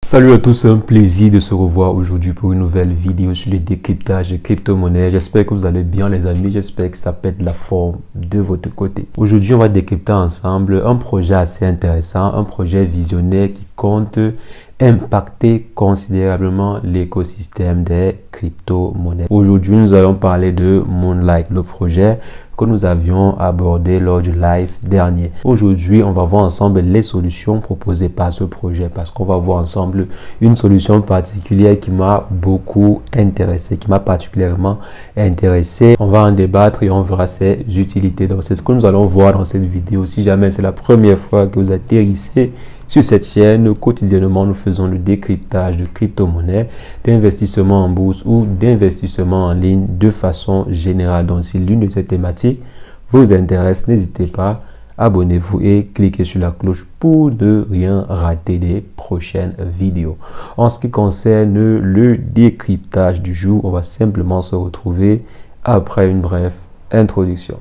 Salut à tous, c'est un plaisir de se revoir aujourd'hui pour une nouvelle vidéo sur le décryptage de crypto-monnaies. J'espère que vous allez bien les amis, j'espère que ça pète la forme de votre côté. Aujourd'hui, on va décrypter ensemble un projet assez intéressant, un projet visionnaire qui compte impacter considérablement l'écosystème des crypto-monnaies. Aujourd'hui, nous allons parler de Moonlight, le projet que nous avions abordé lors du live dernier. Aujourd'hui, on va voir ensemble les solutions proposées par ce projet parce qu'on va voir ensemble une solution particulière qui m'a beaucoup intéressé, qui m'a particulièrement intéressé. On va en débattre et on verra ses utilités. Donc, c'est ce que nous allons voir dans cette vidéo. Si jamais c'est la première fois que vous atterrissez sur cette chaîne, quotidiennement, nous faisons le décryptage de crypto-monnaies, d'investissement en bourse ou d'investissement en ligne de façon générale. Donc, si l'une de ces thématiques vous intéresse, n'hésitez pas, abonnez-vous et cliquez sur la cloche pour ne rien rater des prochaines vidéos. En ce qui concerne le décryptage du jour, on va simplement se retrouver après une brève introduction.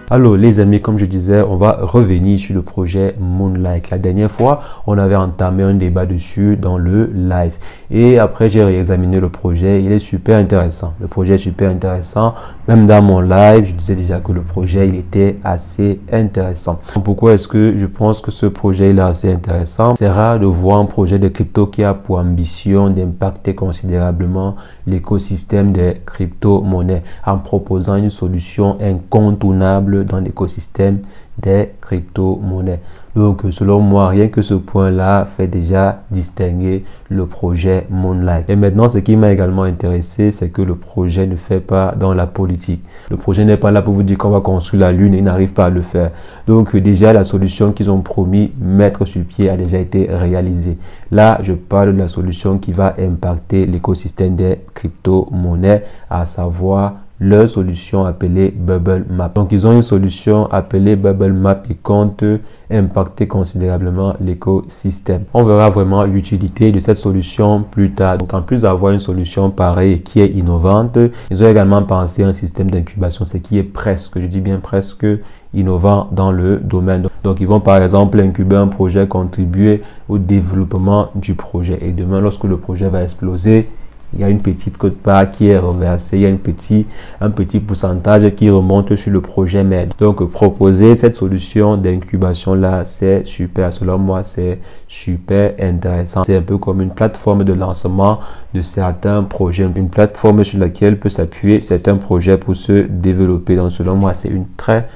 Alors les amis, comme je disais, on va revenir sur le projet Moonlight. La dernière fois, on avait entamé un débat dessus dans le live. Et après, j'ai réexaminé le projet. Il est super intéressant. Le projet est super intéressant. Même dans mon live, je disais déjà que le projet, il était assez intéressant. Pourquoi est-ce que je pense que ce projet il est assez intéressant? C'est rare de voir un projet de crypto qui a pour ambition d'impacter considérablement l'écosystème des crypto-monnaies en proposant une solution incontournable dans l'écosystème des crypto-monnaies. Donc, selon moi, rien que ce point-là fait déjà distinguer le projet Moonlight. Et maintenant, ce qui m'a également intéressé, c'est que le projet ne fait pas dans la politique. Le projet n'est pas là pour vous dire qu'on va construire la Lune et il n'arrive pas à le faire. Donc, déjà, la solution qu'ils ont promis mettre sur le pied a déjà été réalisée. Là, je parle de la solution qui va impacter l'écosystème des crypto-monnaies, à savoir leur solution appelée Bubble Map. Donc, ils ont une solution appelée Bubble Map qui compte impacter considérablement l'écosystème. On verra vraiment l'utilité de cette solution plus tard. Donc, en plus d'avoir une solution pareille qui est innovante, ils ont également pensé à un système d'incubation, ce qui est presque, je dis bien presque, innovant dans le domaine. Donc, ils vont par exemple incuber un projet, contribuer au développement du projet. Et demain, lorsque le projet va exploser, il y a une petite quote-part qui est reversée, il y a un petit pourcentage qui remonte sur le projet mère. Donc, proposer cette solution d'incubation-là, c'est super. Selon moi, c'est super intéressant. C'est un peu comme une plateforme de lancement de certains projets, une plateforme sur laquelle peut s'appuyer certains projets pour se développer. Donc, selon moi, c'est une très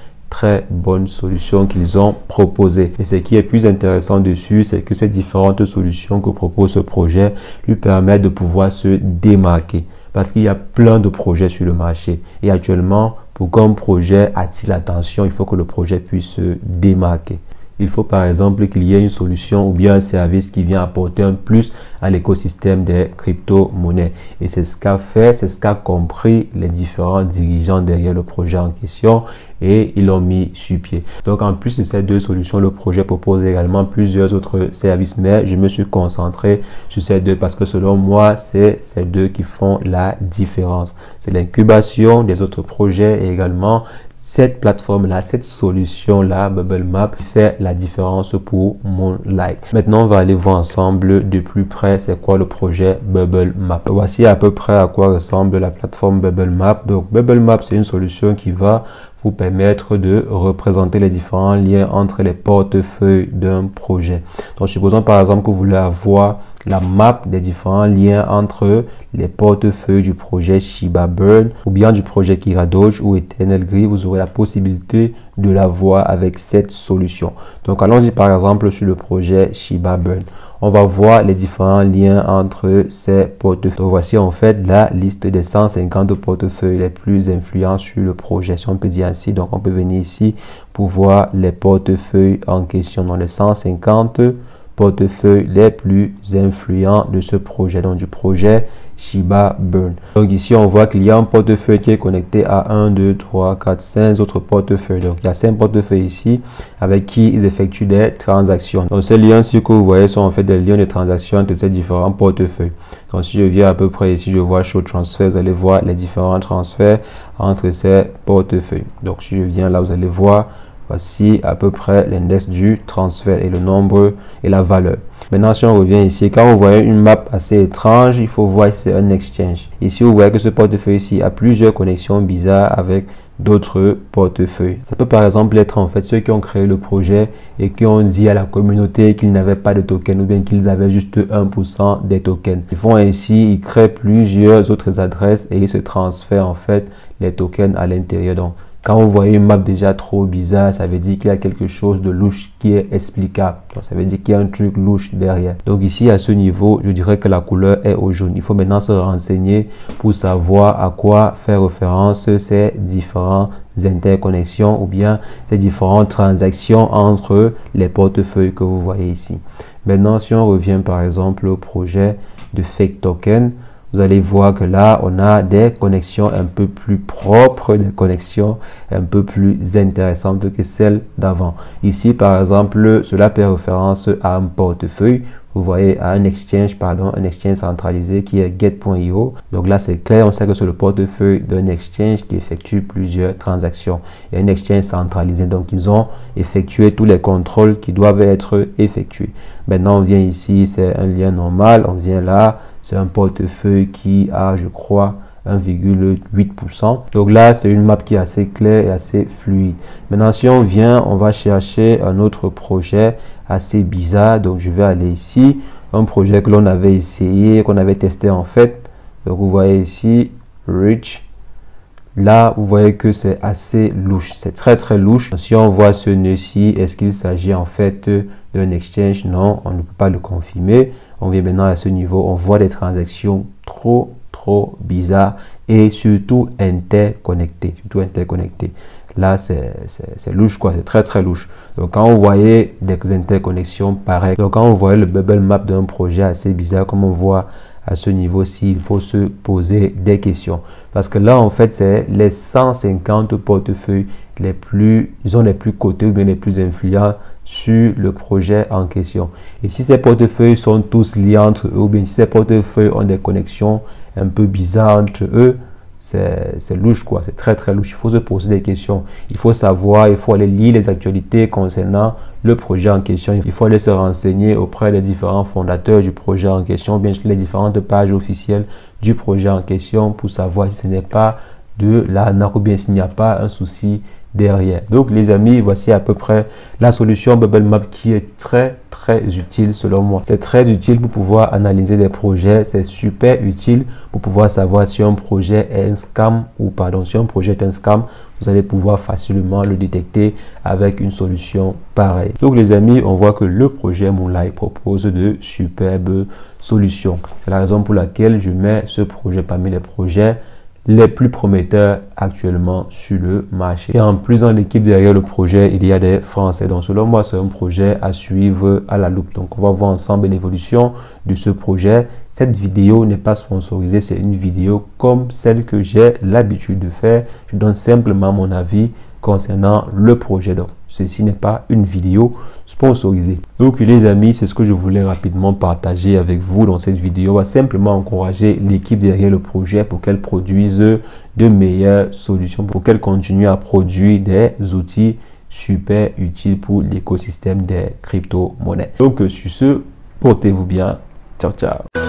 bonne solution qu'ils ont proposée. Et ce qui est plus intéressant dessus, c'est que ces différentes solutions que propose ce projet lui permettent de pouvoir se démarquer. Parce qu'il y a plein de projets sur le marché. Et actuellement, pour qu'un projet attire l'attention, il faut que le projet puisse se démarquer. Il faut par exemple qu'il y ait une solution ou bien un service qui vient apporter un plus à l'écosystème des crypto-monnaies. Et c'est ce qu'a fait, c'est ce qu'a compris les différents dirigeants derrière le projet en question et ils l'ont mis sur pied. Donc en plus de ces deux solutions, le projet propose également plusieurs autres services, mais je me suis concentré sur ces deux parce que selon moi, c'est ces deux qui font la différence. C'est l'incubation des autres projets et également cette plateforme-là, cette solution-là, Bubble Map, fait la différence pour Moonlight. Maintenant, on va aller voir ensemble de plus près c'est quoi le projet Bubble Map. Voici à peu près à quoi ressemble la plateforme Bubble Map. Donc, Bubble Map, c'est une solution qui va vous permettre de représenter les différents liens entre les portefeuilles d'un projet. Donc, supposons par exemple que vous voulez avoir la map des différents liens entre les portefeuilles du projet Shiba Burn ou bien du projet Kira Doge ou Eternal Grid. Vous aurez la possibilité de la voir avec cette solution. Donc, allons-y par exemple sur le projet Shiba Burn. On va voir les différents liens entre ces portefeuilles. Donc, voici en fait la liste des 150 portefeuilles les plus influents sur le projet, si on peut dire ainsi. Donc, on peut venir ici pour voir les portefeuilles en question dans les 150 portefeuilles les plus influents de ce projet, donc du projet Shiba Burn. Donc ici, on voit qu'il y a un portefeuille qui est connecté à 1, 2, 3, 4, 5 autres portefeuilles. Donc il y a 5 portefeuilles ici avec qui ils effectuent des transactions. Donc ces liens-ci que vous voyez sont en fait des liens de transactions entre ces différents portefeuilles. Donc si je viens à peu près ici, je vois Show Transfer, vous allez voir les différents transferts entre ces portefeuilles. Donc si je viens là, vous allez voir, voici à peu près l'index du transfert et le nombre et la valeur. Maintenant, si on revient ici, quand vous voyez une map assez étrange, il faut voir que c'est un exchange. Ici, vous voyez que ce portefeuille ici a plusieurs connexions bizarres avec d'autres portefeuilles. Ça peut par exemple être en fait ceux qui ont créé le projet et qui ont dit à la communauté qu'ils n'avaient pas de tokens ou bien qu'ils avaient juste 1% des tokens. Ils font ainsi, ils créent plusieurs autres adresses et ils se transfèrent en fait les tokens à l'intérieur. Donc, quand vous voyez une map déjà trop bizarre, ça veut dire qu'il y a quelque chose de louche qui est explicable. Donc, ça veut dire qu'il y a un truc louche derrière. Donc ici, à ce niveau, je dirais que la couleur est au jaune. Il faut maintenant se renseigner pour savoir à quoi faire référence ces différentes interconnexions ou bien ces différentes transactions entre les portefeuilles que vous voyez ici. Maintenant, si on revient par exemple au projet de Fake Token, vous allez voir que là, on a des connexions un peu plus propres, des connexions un peu plus intéressantes que celles d'avant. Ici, par exemple, cela fait référence à un portefeuille. Vous voyez, à un exchange centralisé qui est Get.io. Donc là, c'est clair, on sait que c'est le portefeuille d'un exchange qui effectue plusieurs transactions. Il y a un exchange centralisé, donc ils ont effectué tous les contrôles qui doivent être effectués. Maintenant, on vient ici, c'est un lien normal. On vient là, c'est un portefeuille qui a, je crois, 1,8%. Donc là, c'est une map qui est assez claire et assez fluide. Maintenant, si on vient, on va chercher un autre projet assez bizarre. Donc, je vais aller ici. Un projet que l'on avait essayé, qu'on avait testé en fait. Donc, vous voyez ici, Rich. Là, vous voyez que c'est assez louche. C'est très, très louche. Si on voit ce nœud-ci, est-ce qu'il s'agit en fait d'un exchange? Non, on ne peut pas le confirmer. On vient maintenant à ce niveau. On voit des transactions trop bizarres et surtout interconnectées. Là, c'est louche, quoi. C'est très, très louche. Donc, quand vous voyez des interconnexions pareilles, donc quand vous voyez le bubble map d'un projet assez bizarre, comme on voit à ce niveau-ci, il faut se poser des questions. Parce que là, en fait, c'est les 150 portefeuilles les plus cotés ou bien les plus influents sur le projet en question. Et si ces portefeuilles sont tous liés entre eux, ou bien si ces portefeuilles ont des connexions un peu bizarres entre eux, c'est louche, quoi. C'est très, très louche. Il faut se poser des questions. Il faut savoir, il faut aller lire les actualités concernant le projet en question. Il faut aller se renseigner auprès des différents fondateurs du projet en question, bien sûr les différentes pages officielles du projet en question pour savoir si ce n'est pas de l'arnaque ou bien s'il n'y a pas un souci derrière. Donc les amis, voici à peu près la solution Bubble Map qui est très utile selon moi. C'est très utile pour pouvoir analyser des projets. C'est super utile pour pouvoir savoir si un projet est un scam ou pardon, si un projet est un scam. Vous allez pouvoir facilement le détecter avec une solution pareille. Donc les amis, on voit que le projet Moonlight propose de superbes solutions. C'est la raison pour laquelle je mets ce projet parmi les projets les plus prometteurs actuellement sur le marché. Et en plus, dans l'équipe derrière le projet, il y a des Français. Donc, selon moi, c'est un projet à suivre à la loupe. Donc, on va voir ensemble l'évolution de ce projet. Cette vidéo n'est pas sponsorisée, c'est une vidéo comme celle que j'ai l'habitude de faire. Je donne simplement mon avis concernant le projet. Donc, ceci n'est pas une vidéo sponsorisée. Donc, les amis, c'est ce que je voulais rapidement partager avec vous dans cette vidéo. On va simplement encourager l'équipe derrière le projet pour qu'elle produise de meilleures solutions, pour qu'elle continue à produire des outils super utiles pour l'écosystème des crypto-monnaies. Donc, sur ce, portez-vous bien. Ciao, ciao.